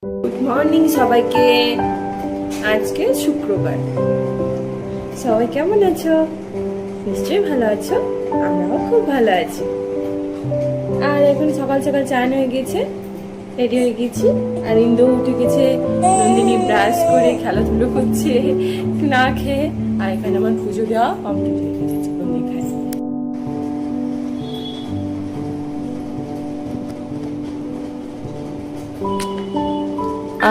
Good morning সবাইকে। আজকে শুক্রবার। সবাই কেমন আছো? নিশ্চয়ই ভালো আছো। আমরাও খুব ভালো আছি। আর এখন সকাল সকাল চান হয়ে গেছে, রেডি হয়ে গেছি। আর ইন্দু উঠে গেছে, নন্দিনী ব্রাশ করে খেলাধুলো করছে না খেয়ে। আর এখানে আমার পুজো দেওয়া কমপ্লিট হয়ে গেছে।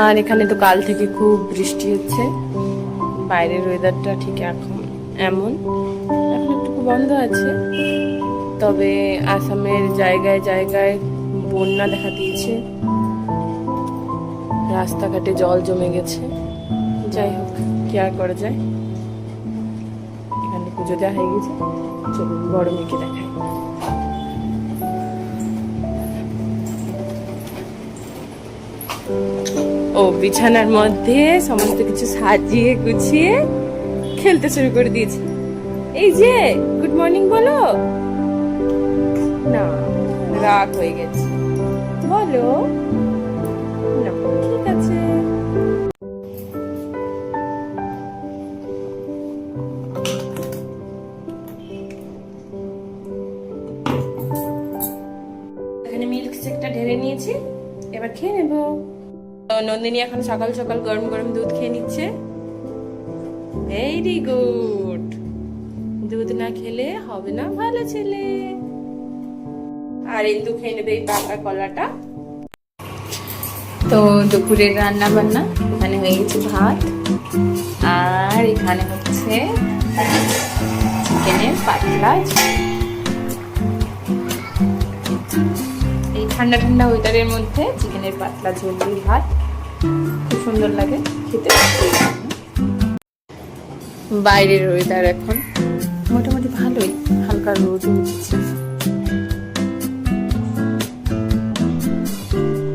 আর এখানে তো কাল থেকে খুব বৃষ্টি হচ্ছে। বাইরের ওয়েদারটা ঠিক এখন এমন, এখন একটু বন্ধ আছে। তবে আসামের জায়গায় জায়গায় বন্যা দেখা দিয়েছে, রাস্তাঘাটে জল জমে গেছে। যাই হোক, কি আর করা যায়। এখানে পুজো দেওয়া হয়ে গেছে, চলুন বড় মেয়েকে দেখাই। ও বিছানার মধ্যে সমস্ত কিছু সাজিয়ে গুছিয়ে খেলতে শুরু করে দিয়েছে। এই যে গুড মর্নিং বলো না, রাগ হয়ে গেছে। বলো না, ঠিক আছে। এখানে মিল্ক শেকটা ঢেলে নিয়েছি, এবার খেয়ে নেবো। নন্দিনী এখন সকাল সকাল গরম গরম দুধ খেয়ে নিচ্ছে। Very good. দুধ না খেলে হবে না ভালো ছেলে। আর ইন্দু খেয়ে নেবে এই পাকা কলাটা। তো দুপুরের রান্না বান্না এখানে হয়ে গেছে ভাত, আর এখানে হচ্ছে চিকেনের পাতলা ঝোল। এই ঠান্ডা ঠান্ডা ওয়েদারের মধ্যে চিকেনের পাতলা ঝোল দিয়ে ভাত খুব সুন্দর লাগে খেতে। বাইরের ওয়েদার এখন মোটামুটি ভালোই, হালকা রোদ উঠছে,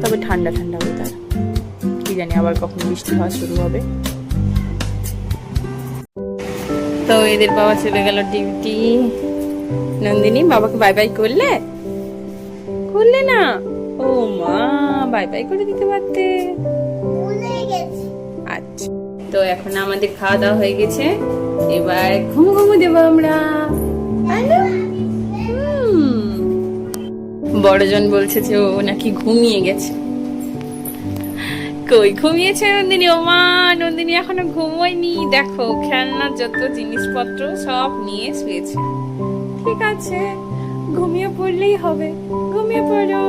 তবে ঠান্ডা ঠান্ডা ওয়েদার। কি জানি আবার কখন বৃষ্টি হওয়া শুরু হবে। তো এদের বাবা চলে গেল ডিউটি। নন্দিনী বাবাকে বাই বাই করলে? করলে না? ও মা, বাই বাই করে দিতে পারতে। আচ্ছা, তো এখন আমাদের খাওয়া দাওয়া হয়ে গেছে, এবার ঘুমো দেবো আমরা। বড়জন বলছে যে ও নাকি ঘুমিয়ে গেছে। কই ঘুমিয়েছে নন্দিনী? ও মা, নন্দিনী এখনো ঘুমোয়নি। দেখো খেলনার যত জিনিসপত্র সব নিয়ে শুয়েছে। ঠিক আছে, ঘুমিয়ে পড়লেই হবে। ঘুমিয়ে পড়ো।